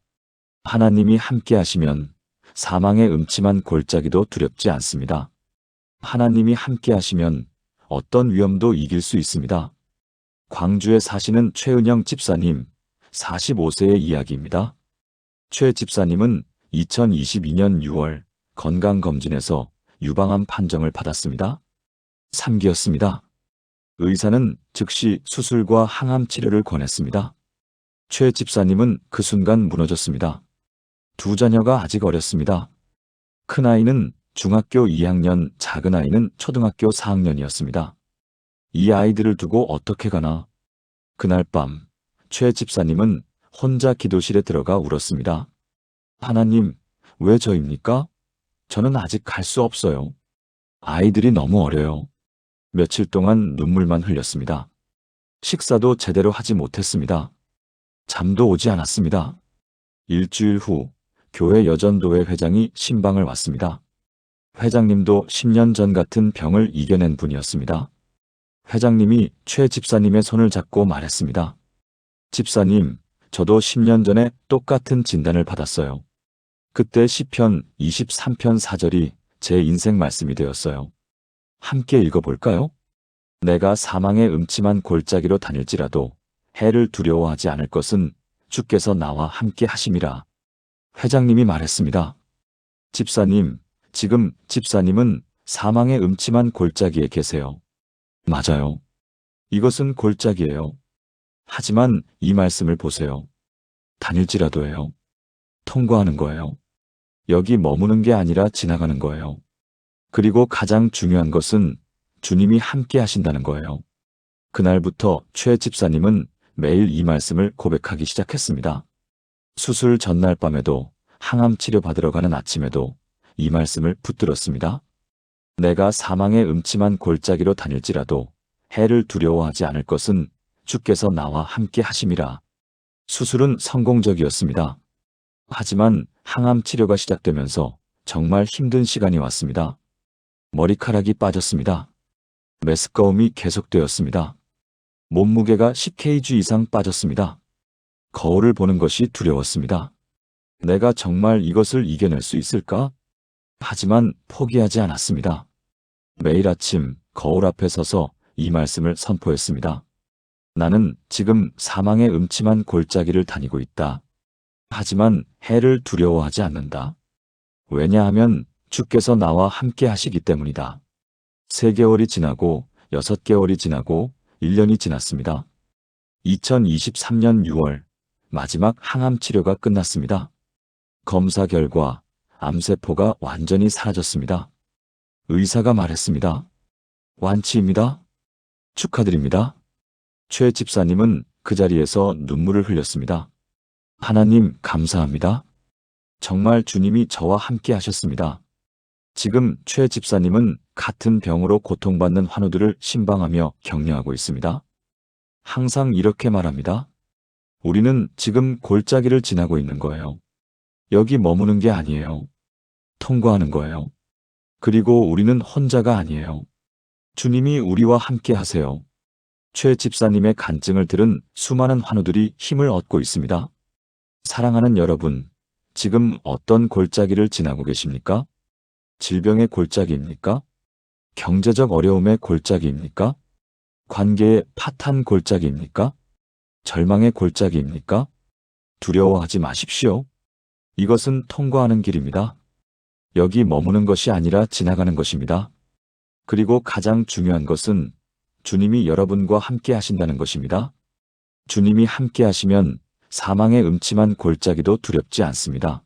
하나님이 함께 하시면 사망의 음침한 골짜기도 두렵지 않습니다. 하나님이 함께 하시면 어떤 위험도 이길 수 있습니다. 광주에 사시는 최은영 집사님, 45세의 이야기입니다. 최 집사님은 2022년 6월 건강검진에서 유방암 판정을 받았습니다. 3기였습니다. 의사는 즉시 수술과 항암 치료를 권했습니다. 최 집사님은 그 순간 무너졌습니다. 2 자녀가 아직 어렸습니다. 큰아이는 중학교 2학년, 작은아이는 초등학교 4학년이었습니다. 이 아이들을 두고 어떻게 가나. 그날 밤, 최 집사님은 혼자 기도실에 들어가 울었습니다. 하나님, 왜 저입니까? 저는 아직 갈 수 없어요. 아이들이 너무 어려요. 며칠 동안 눈물만 흘렸습니다. 식사도 제대로 하지 못했습니다. 잠도 오지 않았습니다. 일주일 후 교회 여전도회 회장이 신방을 왔습니다. 회장님도 10년 전 같은 병을 이겨낸 분이었습니다. 회장님이 최 집사님의 손을 잡고 말했습니다. 집사님, 저도 10년 전에 똑같은 진단을 받았어요. 그때 시편 23편 4절이 제 인생 말씀이 되었어요. 함께 읽어볼까요? 내가 사망의 음침한 골짜기로 다닐지라도 해를 두려워하지 않을 것은 주께서 나와 함께 하심이라. 회장님이 말했습니다. 집사님, 지금 집사님은 사망의 음침한 골짜기에 계세요. 맞아요. 이것은 골짜기예요. 하지만 이 말씀을 보세요. 다닐지라도 해요. 통과하는 거예요. 여기 머무는 게 아니라 지나가는 거예요. 그리고 가장 중요한 것은 주님이 함께 하신다는 거예요. 그날부터 최 집사님은 매일 이 말씀을 고백하기 시작했습니다. 수술 전날 밤에도, 항암 치료 받으러 가는 아침에도 이 말씀을 붙들었습니다. 내가 사망의 음침한 골짜기로 다닐지라도 해를 두려워하지 않을 것은 주께서 나와 함께 하심이라. 수술은 성공적이었습니다. 하지만 항암 치료가 시작되면서 정말 힘든 시간이 왔습니다. 머리카락이 빠졌습니다. 메스꺼움이 계속되었습니다. 몸무게가 10kg 이상 빠졌습니다. 거울을 보는 것이 두려웠습니다. 내가 정말 이것을 이겨낼 수 있을까? 하지만 포기하지 않았습니다. 매일 아침 거울 앞에 서서 이 말씀을 선포했습니다. 나는 지금 사망의 음침한 골짜기를 다니고 있다. 하지만 해를 두려워하지 않는다. 왜냐하면 주께서 나와 함께 하시기 때문이다. 3개월이 지나고 6개월이 지나고 1년이 지났습니다. 2023년 6월 마지막 항암 치료가 끝났습니다. 검사 결과 암세포가 완전히 사라졌습니다. 의사가 말했습니다. 완치입니다. 축하드립니다. 최 집사님은 그 자리에서 눈물을 흘렸습니다. 하나님 감사합니다. 정말 주님이 저와 함께 하셨습니다. 지금 최 집사님은 같은 병으로 고통받는 환우들을 신방하며 격려하고 있습니다. 항상 이렇게 말합니다. 우리는 지금 골짜기를 지나고 있는 거예요. 여기 머무는 게 아니에요. 통과하는 거예요. 그리고 우리는 혼자가 아니에요. 주님이 우리와 함께 하세요. 최 집사님의 간증을 들은 수많은 환우들이 힘을 얻고 있습니다. 사랑하는 여러분, 지금 어떤 골짜기를 지나고 계십니까? 질병의 골짜기입니까? 경제적 어려움의 골짜기입니까? 관계의 파탄 골짜기입니까? 절망의 골짜기입니까? 두려워하지 마십시오. 이것은 통과하는 길입니다. 여기 머무는 것이 아니라 지나가는 것입니다. 그리고 가장 중요한 것은 주님이 여러분과 함께 하신다는 것입니다. 주님이 함께 하시면 사망의 음침한 골짜기도 두렵지 않습니다.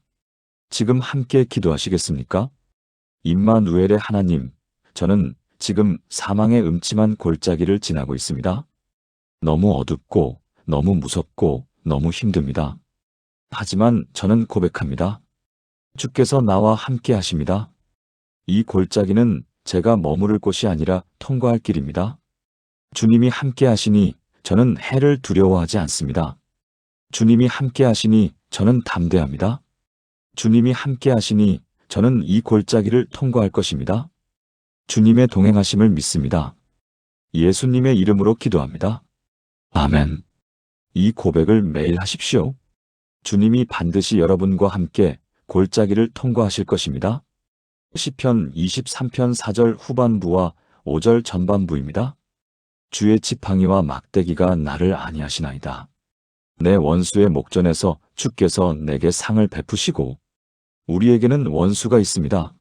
지금 함께 기도하시겠습니까? 임마누엘의 하나님, 저는 지금 사망의 음침한 골짜기를 지나고 있습니다. 너무 어둡고 너무 무섭고 너무 힘듭니다. 하지만 저는 고백합니다. 주께서 나와 함께 하십니다. 이 골짜기는 제가 머무를 곳이 아니라 통과할 길입니다. 주님이 함께 하시니 저는 해를 두려워하지 않습니다. 주님이 함께 하시니 저는 담대합니다. 주님이 함께 하시니 저는 이 골짜기를 통과할 것입니다. 주님의 동행하심을 믿습니다. 예수님의 이름으로 기도합니다. 아멘. 이 고백을 매일 하십시오. 주님이 반드시 여러분과 함께 골짜기를 통과하실 것입니다. 시편 23편 4절 후반부와 5절 전반부입니다. 주의 지팡이와 막대기가 나를 안위하시나이다. 내 원수의 목전에서 주께서 내게 상을 베푸시고, 우리에게는 원수가 있습니다.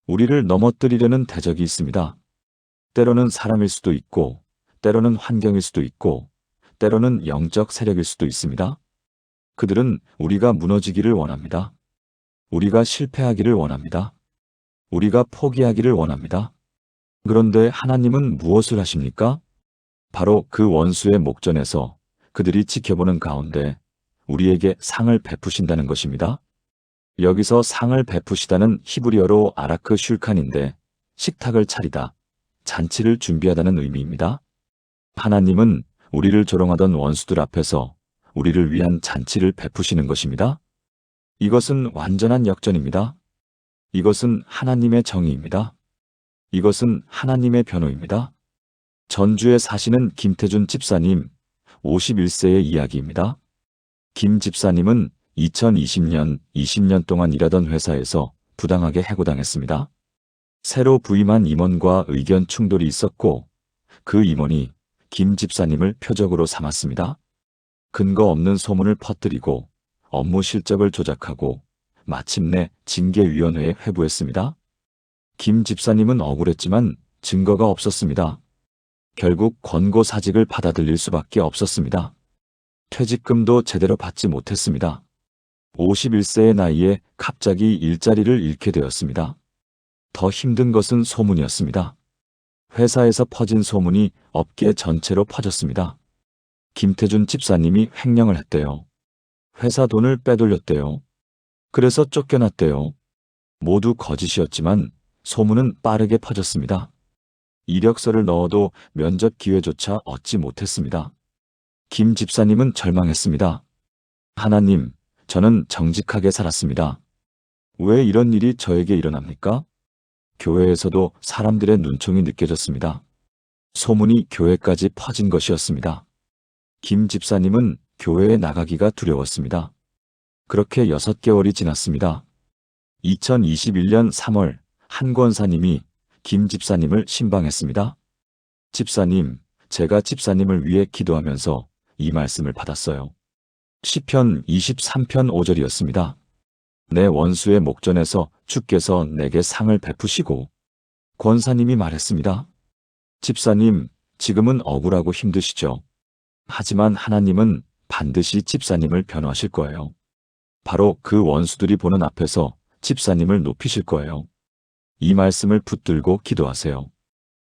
우리를 넘어뜨리려는 대적이 있습니다. 때로는 사람일 수도 있고, 때로는 환경일 수도 있고, 때로는 영적 세력일 수도 있습니다. 그들은 우리가 무너지기를 원합니다. 우리가 실패하기를 원합니다. 우리가 포기하기를 원합니다. 그런데 하나님은 무엇을 하십니까? 바로 그 원수의 목전에서 그들이 지켜보는 가운데 우리에게 상을 베푸신다는 것입니다. 여기서 상을 베푸시다는 히브리어로 아라크 슐칸인데 식탁을 차리다, 잔치를 준비하다는 의미입니다. 하나님은 우리를 조롱하던 원수들 앞에서 우리를 위한 잔치를 베푸시는 것입니다. 이것은 완전한 역전입니다. 이것은 하나님의 정의입니다. 이것은 하나님의 변호입니다. 전주에 사시는 김태준 집사님, 51세의 이야기입니다. 김 집사님은 2020년 20년 동안 일하던 회사에서 부당하게 해고당했습니다. 새로 부임한 임원과 의견 충돌이 있었고 그 임원이 김 집사님을 표적으로 삼았습니다. 근거 없는 소문을 퍼뜨리고 업무 실적을 조작하고 마침내 징계위원회에 회부했습니다. 김 집사님은 억울했지만 증거가 없었습니다. 결국 권고사직을 받아들일 수밖에 없었습니다. 퇴직금도 제대로 받지 못했습니다. 51세의 나이에 갑자기 일자리를 잃게 되었습니다. 더 힘든 것은 소문이었습니다. 회사에서 퍼진 소문이 업계 전체로 퍼졌습니다. 김태준 집사님이 횡령을 했대요. 회사 돈을 빼돌렸대요. 그래서 쫓겨났대요. 모두 거짓이었지만 소문은 빠르게 퍼졌습니다. 이력서를 넣어도 면접 기회조차 얻지 못했습니다. 김 집사님은 절망했습니다. 하나님, 저는 정직하게 살았습니다. 왜 이런 일이 저에게 일어납니까? 교회에서도 사람들의 눈총이 느껴졌습니다. 소문이 교회까지 퍼진 것이었습니다. 김 집사님은 교회에 나가기가 두려웠습니다. 그렇게 6개월이 지났습니다. 2021년 3월 한 권사님이 김 집사님을 신방했습니다. 집사님, 제가 집사님을 위해 기도하면서 이 말씀을 받았어요. 시편 23편 5절이었습니다. 내 원수의 목전에서 주께서 내게 상을 베푸시고. 권사님이 말했습니다. 집사님, 지금은 억울하고 힘드시죠? 하지만 하나님은 반드시 집사님을 변호하실 거예요. 바로 그 원수들이 보는 앞에서 집사님을 높이실 거예요. 이 말씀을 붙들고 기도하세요.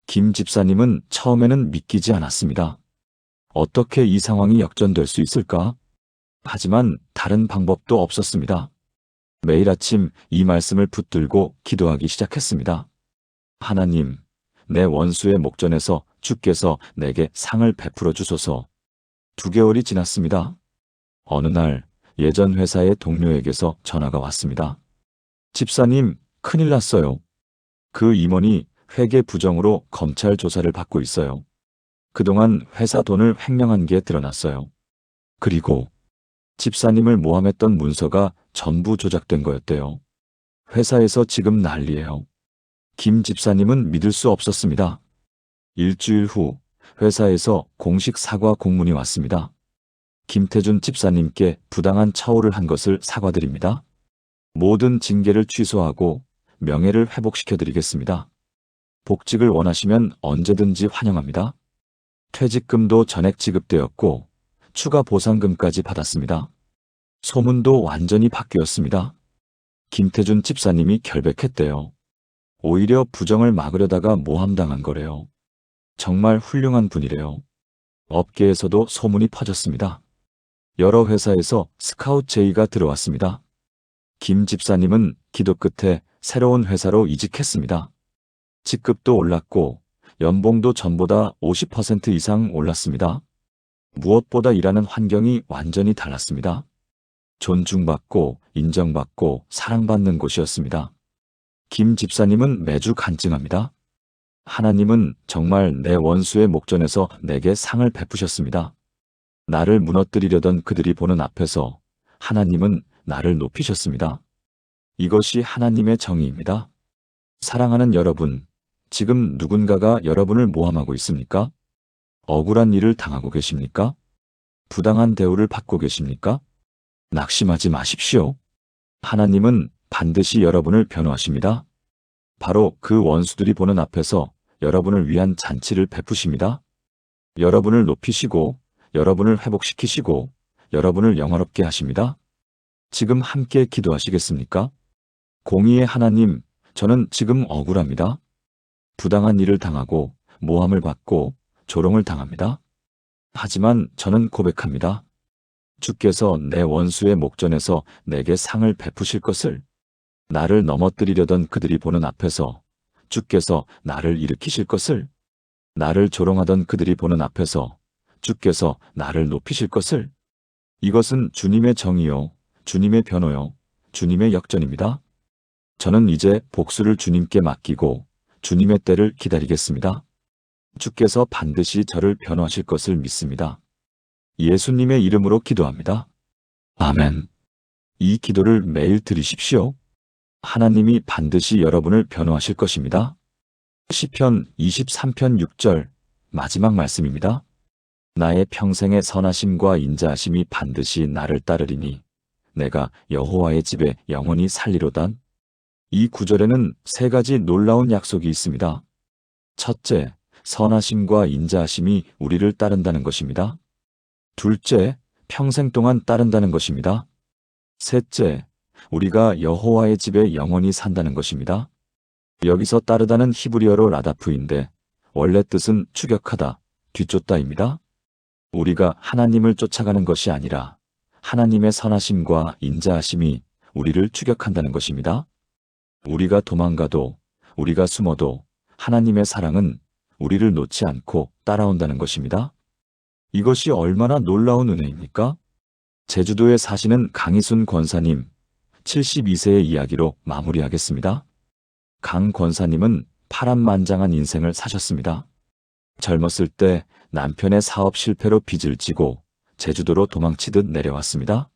김 집사님은 처음에는 믿기지 않았습니다. 어떻게 이 상황이 역전될 수 있을까? 하지만 다른 방법도 없었습니다. 매일 아침 이 말씀을 붙들고 기도하기 시작했습니다. 하나님, 내 원수의 목전에서 주께서 내게 상을 베풀어 주소서. 2개월이 지났습니다. 어느 날 예전 회사의 동료에게서 전화가 왔습니다. 집사님, 큰일 났어요. 그 임원이 회계 부정으로 검찰 조사를 받고 있어요. 그동안 회사 돈을 횡령한 게 드러났어요. 그리고 집사님을 모함했던 문서가 전부 조작된 거였대요. 회사에서 지금 난리예요. 김 집사님은 믿을 수 없었습니다. 일주일 후 회사에서 공식 사과 공문이 왔습니다. 김태준 집사님께 부당한 처우를 한 것을 사과드립니다. 모든 징계를 취소하고 명예를 회복시켜드리겠습니다. 복직을 원하시면 언제든지 환영합니다. 퇴직금도 전액 지급되었고 추가 보상금까지 받았습니다. 소문도 완전히 바뀌었습니다. 김태준 집사님이 결백했대요. 오히려 부정을 막으려다가 모함당한 거래요. 정말 훌륭한 분이래요. 업계에서도 소문이 퍼졌습니다. 여러 회사에서 스카웃 제의가 들어왔습니다. 김 집사님은 기도 끝에 새로운 회사로 이직했습니다. 직급도 올랐고 연봉도 전보다 50% 이상 올랐습니다. 무엇보다 일하는 환경이 완전히 달랐습니다. 존중받고 인정받고 사랑받는 곳이었습니다. 김 집사님은 매주 간증합니다. 하나님은 정말 내 원수의 목전에서 내게 상을 베푸셨습니다. 나를 무너뜨리려던 그들이 보는 앞에서 하나님은 나를 높이셨습니다. 이것이 하나님의 정의입니다. 사랑하는 여러분, 지금 누군가가 여러분을 모함하고 있습니까? 억울한 일을 당하고 계십니까? 부당한 대우를 받고 계십니까? 낙심하지 마십시오. 하나님은 반드시 여러분을 변호하십니다. 바로 그 원수들이 보는 앞에서 여러분을 위한 잔치를 베푸십니다. 여러분을 높이시고 여러분을 회복시키시고 여러분을 영화롭게 하십니다. 지금 함께 기도하시겠습니까? 공의의 하나님, 저는 지금 억울합니다. 부당한 일을 당하고 모함을 받고 조롱을 당합니다. 하지만 저는 고백합니다. 주께서 내 원수의 목전에서 내게 상을 베푸실 것을, 나를 넘어뜨리려던 그들이 보는 앞에서 주께서 나를 일으키실 것을, 나를 조롱하던 그들이 보는 앞에서 주께서 나를 높이실 것을, 이것은 주님의 정의요, 주님의 변호요, 주님의 역전입니다. 저는 이제 복수를 주님께 맡기고 주님의 때를 기다리겠습니다. 주께서 반드시 저를 변호하실 것을 믿습니다. 예수님의 이름으로 기도합니다. 아멘. 이 기도를 매일 드리십시오. 하나님이 반드시 여러분을 변호하실 것입니다. 시편 23편 6절 마지막 말씀입니다. 나의 평생의 선하심과 인자하심이 반드시 나를 따르리니 내가 여호와의 집에 영원히 살리로다. 이 구절에는 세 가지 놀라운 약속이 있습니다. 첫째, 선하심과 인자하심이 우리를 따른다는 것입니다. 둘째, 평생 동안 따른다는 것입니다. 셋째, 우리가 여호와의 집에 영원히 산다는 것입니다. 여기서 따르다는 히브리어로 라다프인데 원래 뜻은 추격하다, 뒤쫓다입니다. 우리가 하나님을 쫓아가는 것이 아니라 하나님의 선하심과 인자하심이 우리를 추격한다는 것입니다. 우리가 도망가도, 우리가 숨어도 하나님의 사랑은 우리를 놓지 않고 따라온다는 것입니다. 이것이 얼마나 놀라운 은혜입니까? 제주도에 사시는 강희순 권사님, 72세의 이야기로 마무리하겠습니다. 강 권사님은 파란만장한 인생을 사셨습니다. 젊었을 때 남편의 사업 실패로 빚을 지고 제주도로 도망치듯 내려왔습니다.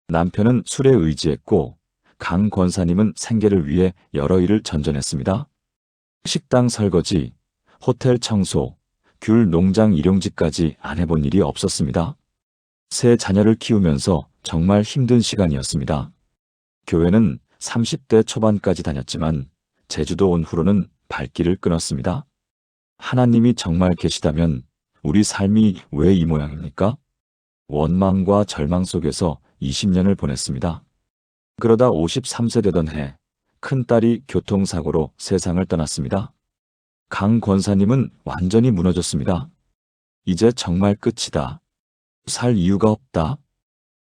남편은 술에 의지했고 강 권사님은 생계를 위해 여러 일을 전전했습니다. 식당 설거지, 호텔 청소, 귤 농장 일용직까지 안 해본 일이 없었습니다. 세 자녀를 키우면서 정말 힘든 시간이었습니다. 교회는 30대 초반까지 다녔지만 제주도 온 후로는 발길을 끊었습니다. 하나님이 정말 계시다면 우리 삶이 왜 이 모양입니까? 원망과 절망 속에서 20년을 보냈습니다. 그러다 53세 되던 해, 큰딸이 교통사고로 세상을 떠났습니다. 강 권사님은 완전히 무너졌습니다. 이제 정말 끝이다. 살 이유가 없다.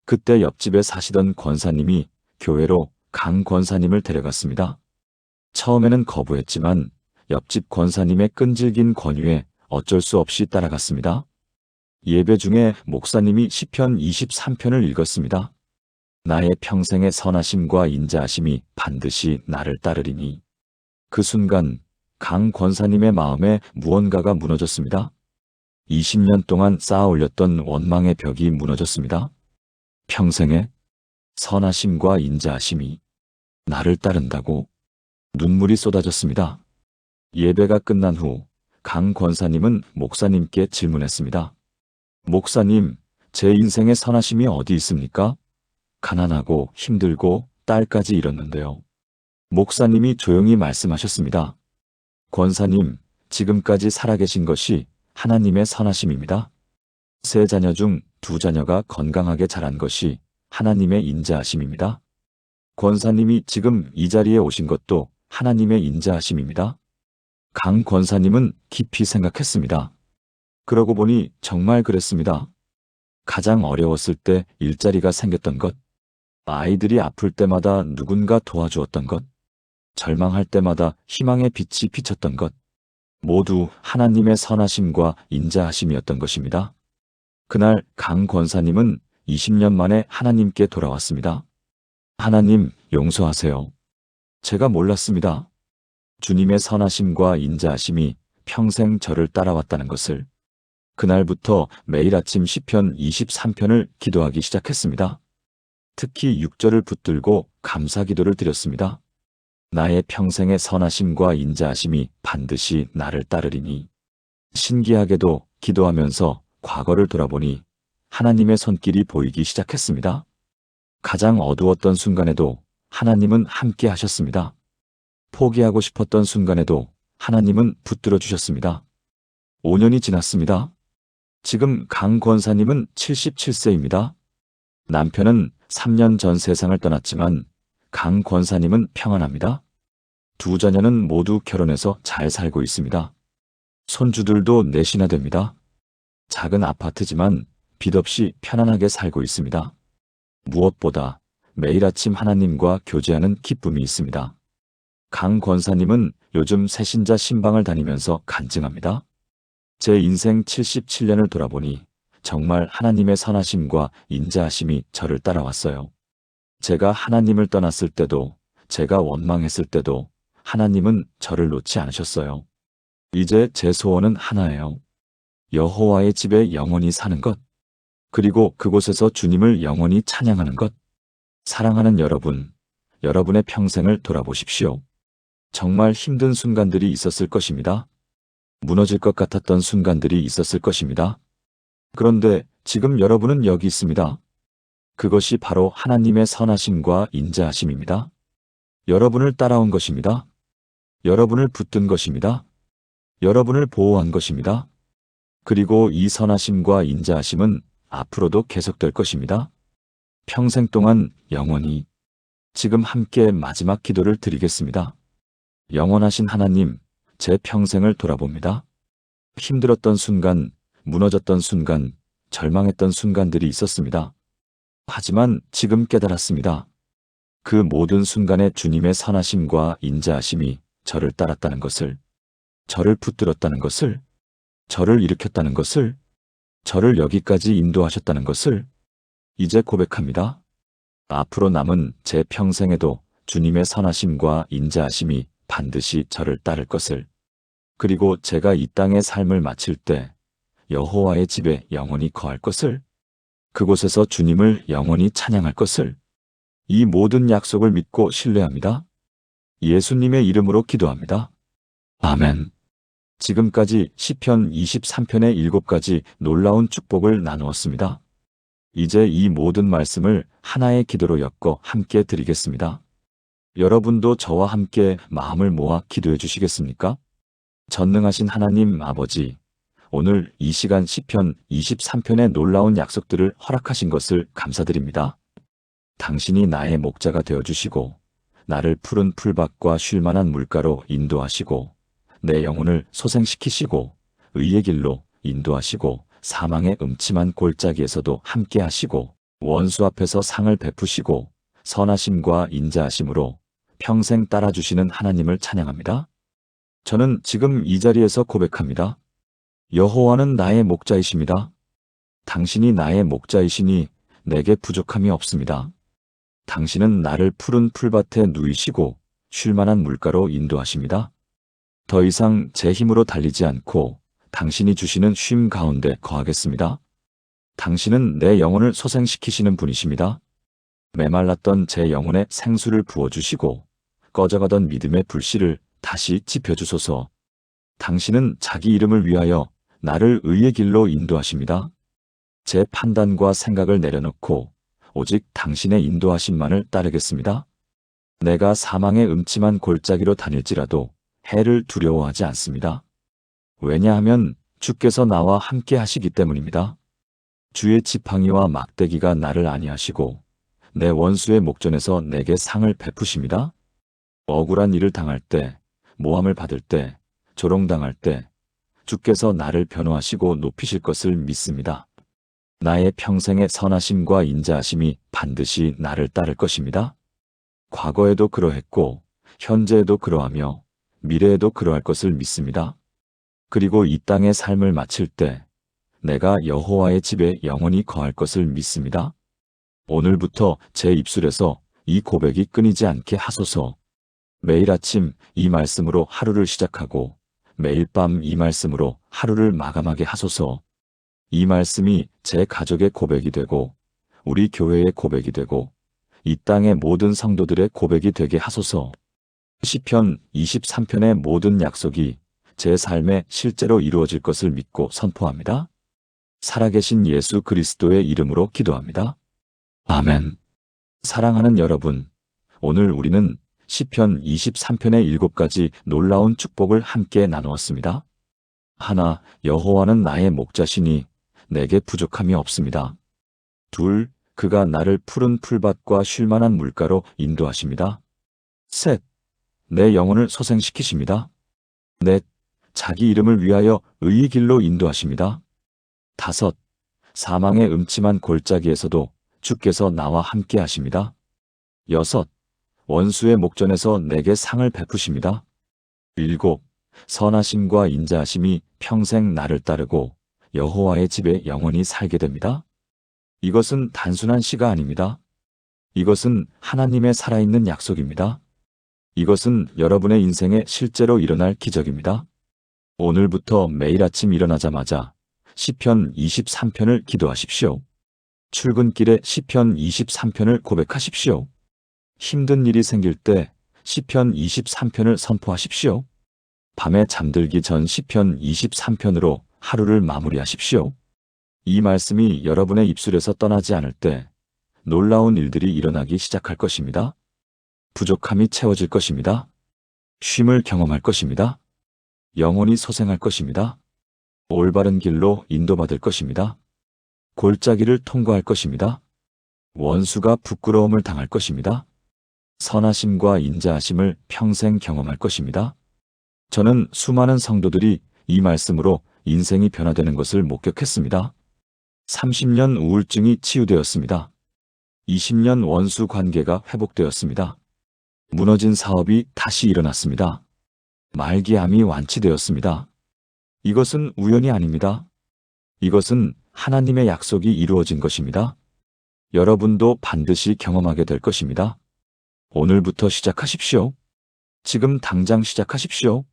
그때 옆집에 사시던 권사님이 교회로 강 권사님을 데려갔습니다. 처음에는 거부했지만 옆집 권사님의 끈질긴 권유에 어쩔 수 없이 따라갔습니다. 예배 중에 목사님이 시편 23편을 읽었습니다. 나의 평생의 선하심과 인자하심이 반드시 나를 따르리니. 그 순간 강 권사님의 마음에 무언가가 무너졌습니다. 20년 동안 쌓아 올렸던 원망의 벽이 무너졌습니다. 평생의 선하심과 인자하심이 나를 따른다고. 눈물이 쏟아졌습니다. 예배가 끝난 후 강 권사님은 목사님께 질문했습니다. 목사님, 제 인생의 선하심이 어디 있습니까? 가난하고 힘들고 딸까지 잃었는데요. 목사님이 조용히 말씀하셨습니다. 권사님, 지금까지 살아계신 것이 하나님의 선하심입니다. 세 자녀 중 두 자녀가 건강하게 자란 것이 하나님의 인자하심입니다. 권사님이 지금 이 자리에 오신 것도 하나님의 인자하심입니다. 강 권사님은 깊이 생각했습니다. 그러고 보니 정말 그랬습니다. 가장 어려웠을 때 일자리가 생겼던 것, 아이들이 아플 때마다 누군가 도와주었던 것, 절망할 때마다 희망의 빛이 비쳤던 것, 모두 하나님의 선하심과 인자하심이었던 것입니다. 그날 강 권사님은 20년 만에 하나님께 돌아왔습니다. 하나님, 용서하세요. 제가 몰랐습니다. 주님의 선하심과 인자하심이 평생 저를 따라왔다는 것을. 그날부터 매일 아침 시편 23편을 기도하기 시작했습니다. 특히 6절을 붙들고 감사 기도를 드렸습니다. 나의 평생의 선하심과 인자하심이 반드시 나를 따르리니. 신기하게도 기도하면서 과거를 돌아보니 하나님의 손길이 보이기 시작했습니다. 가장 어두웠던 순간에도 하나님은 함께 하셨습니다. 포기하고 싶었던 순간에도 하나님은 붙들어 주셨습니다. 5년이 지났습니다. 지금 강 권사님은 77세입니다. 남편은 3년 전 세상을 떠났지만 강 권사님은 평안합니다. 두 자녀는 모두 결혼해서 잘 살고 있습니다. 손주들도 넷이나 됩니다. 작은 아파트지만 빚 없이 편안하게 살고 있습니다. 무엇보다 매일 아침 하나님과 교제하는 기쁨이 있습니다. 강 권사님은 요즘 새신자 신방을 다니면서 간증합니다. 제 인생 77년을 돌아보니 정말 하나님의 선하심과 인자하심이 저를 따라왔어요. 제가 하나님을 떠났을 때도, 제가 원망했을 때도 하나님은 저를 놓지 않으셨어요. 이제 제 소원은 하나예요. 여호와의 집에 영원히 사는 것, 그리고 그곳에서 주님을 영원히 찬양하는 것. 사랑하는 여러분, 여러분의 평생을 돌아보십시오. 정말 힘든 순간들이 있었을 것입니다. 무너질 것 같았던 순간들이 있었을 것입니다. 그런데 지금 여러분은 여기 있습니다. 그것이 바로 하나님의 선하심과 인자하심입니다. 여러분을 따라온 것입니다. 여러분을 붙든 것입니다. 여러분을 보호한 것입니다. 그리고 이 선하심과 인자하심은 앞으로도 계속될 것입니다. 평생 동안 영원히. 지금 함께 마지막 기도를 드리겠습니다. 영원하신 하나님, 제 평생을 돌아봅니다. 힘들었던 순간, 무너졌던 순간, 절망했던 순간들이 있었습니다. 하지만 지금 깨달았습니다. 그 모든 순간에 주님의 선하심과 인자하심이 저를 따랐다는 것을, 저를 붙들었다는 것을, 저를 일으켰다는 것을, 저를 여기까지 인도하셨다는 것을 이제 고백합니다. 앞으로 남은 제 평생에도 주님의 선하심과 인자하심이 반드시 저를 따를 것을, 그리고 제가 이 땅의 삶을 마칠 때 여호와의 집에 영원히 거할 것을, 그곳에서 주님을 영원히 찬양할 것을, 이 모든 약속을 믿고 신뢰합니다. 예수님의 이름으로 기도합니다. 아멘. 지금까지 시편 23편의 7가지 놀라운 축복을 나누었습니다. 이제 이 모든 말씀을 하나의 기도로 엮어 함께 드리겠습니다. 여러분도 저와 함께 마음을 모아 기도해 주시겠습니까? 전능하신 하나님 아버지, 오늘 이 시간 시편 23편의 놀라운 약속들을 허락하신 것을 감사드립니다. 당신이 나의 목자가 되어주시고 나를 푸른 풀밭과 쉴 만한 물가로 인도하시고 내 영혼을 소생시키시고 의의 길로 인도하시고 사망의 음침한 골짜기에서도 함께하시고 원수 앞에서 상을 베푸시고 선하심과 인자하심으로 평생 따라주시는 하나님을 찬양합니다. 저는 지금 이 자리에서 고백합니다. 여호와는 나의 목자이십니다. 당신이 나의 목자이시니 내게 부족함이 없습니다. 당신은 나를 푸른 풀밭에 누이시고 쉴 만한 물가로 인도하십니다. 더 이상 제 힘으로 달리지 않고 당신이 주시는 쉼 가운데 거하겠습니다. 당신은 내 영혼을 소생시키시는 분이십니다. 메말랐던 제 영혼에 생수를 부어주시고 꺼져가던 믿음의 불씨를 다시 지펴주소서. 당신은 자기 이름을 위하여 나를 의의 길로 인도하십니다. 제 판단과 생각을 내려놓고 오직 당신의 인도하심만을 따르겠습니다. 내가 사망의 음침한 골짜기로 다닐지라도 해를 두려워하지 않습니다. 왜냐하면 주께서 나와 함께 하시기 때문입니다. 주의 지팡이와 막대기가 나를 안위하시고 내 원수의 목전에서 내게 상을 베푸십니다. 억울한 일을 당할 때, 모함을 받을 때, 조롱당할 때 주께서 나를 변호하시고 높이실 것을 믿습니다. 나의 평생의 선하심과 인자하심이 반드시 나를 따를 것입니다. 과거에도 그러했고 현재에도 그러하며 미래에도 그러할 것을 믿습니다. 그리고 이 땅의 삶을 마칠 때 내가 여호와의 집에 영원히 거할 것을 믿습니다. 오늘부터 제 입술에서 이 고백이 끊이지 않게 하소서. 매일 아침 이 말씀으로 하루를 시작하고 매일 밤 이 말씀으로 하루를 마감하게 하소서. 이 말씀이 제 가족의 고백이 되고 우리 교회의 고백이 되고 이 땅의 모든 성도들의 고백이 되게 하소서. 시편 23편의 모든 약속이 제 삶에 실제로 이루어질 것을 믿고 선포합니다. 살아계신 예수 그리스도의 이름으로 기도합니다. 아멘. 사랑하는 여러분, 오늘 우리는 시편 23편의 7가지 놀라운 축복을 함께 나누었습니다. 하나, 여호와는 나의 목자시니 내게 부족함이 없습니다. 둘, 그가 나를 푸른 풀밭과 쉴 만한 물가로 인도하십니다. 셋, 내 영혼을 소생시키십니다. 넷, 자기 이름을 위하여 의의 길로 인도하십니다. 다섯, 사망의 음침한 골짜기에서도 주께서 나와 함께 하십니다. 여섯, 원수의 목전에서 내게 상을 베푸십니다. 일곱, 선하심과 인자하심이 평생 나를 따르고 여호와의 집에 영원히 살게 됩니다. 이것은 단순한 시가 아닙니다. 이것은 하나님의 살아있는 약속입니다. 이것은 여러분의 인생에 실제로 일어날 기적입니다. 오늘부터 매일 아침 일어나자마자 시편 23편을 기도하십시오. 출근길에 시편 23편을 고백하십시오. 힘든 일이 생길 때 시편 23편을 선포하십시오. 밤에 잠들기 전 시편 23편으로 하루를 마무리하십시오. 이 말씀이 여러분의 입술에서 떠나지 않을 때 놀라운 일들이 일어나기 시작할 것입니다. 부족함이 채워질 것입니다. 쉼을 경험할 것입니다. 영혼이 소생할 것입니다. 올바른 길로 인도받을 것입니다. 골짜기를 통과할 것입니다. 원수가 부끄러움을 당할 것입니다. 선하심과 인자하심을 평생 경험할 것입니다. 저는 수많은 성도들이 이 말씀으로 인생이 변화되는 것을 목격했습니다. 30년 우울증이 치유되었습니다. 20년 원수 관계가 회복되었습니다. 무너진 사업이 다시 일어났습니다. 말기암이 완치되었습니다. 이것은 우연이 아닙니다. 이것은 하나님의 약속이 이루어진 것입니다. 여러분도 반드시 경험하게 될 것입니다. 오늘부터 시작하십시오. 지금 당장 시작하십시오.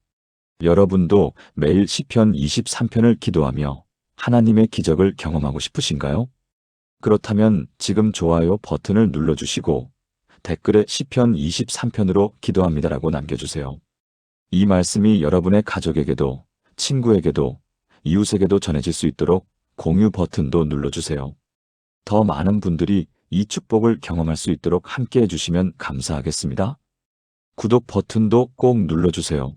여러분도 매일 시편 23편을 기도하며 하나님의 기적을 경험하고 싶으신가요? 그렇다면 지금 좋아요 버튼을 눌러주시고 댓글에 시편 23편으로 기도합니다라고 남겨주세요. 이 말씀이 여러분의 가족에게도 친구에게도 이웃에게도 전해질 수 있도록 공유 버튼도 눌러주세요. 더 많은 분들이 이 축복을 경험할 수 있도록 함께 해주시면 감사하겠습니다. 구독 버튼도 꼭 눌러주세요.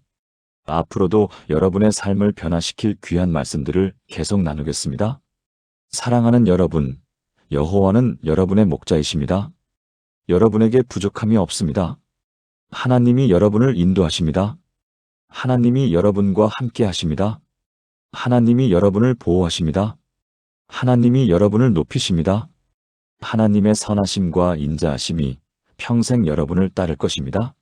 앞으로도 여러분의 삶을 변화시킬 귀한 말씀들을 계속 나누겠습니다. 사랑하는 여러분, 여호와는 여러분의 목자이십니다. 여러분에게 부족함이 없습니다. 하나님이 여러분을 인도하십니다. 하나님이 여러분과 함께 하십니다. 하나님이 여러분을 보호하십니다. 하나님이 여러분을 높이십니다. 하나님의 선하심과 인자하심이 평생 여러분을 따를 것입니다.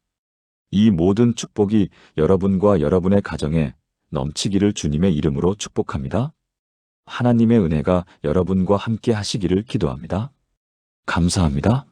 이 모든 축복이 여러분과 여러분의 가정에 넘치기를 주님의 이름으로 축복합니다. 하나님의 은혜가 여러분과 함께 하시기를 기도합니다. 감사합니다.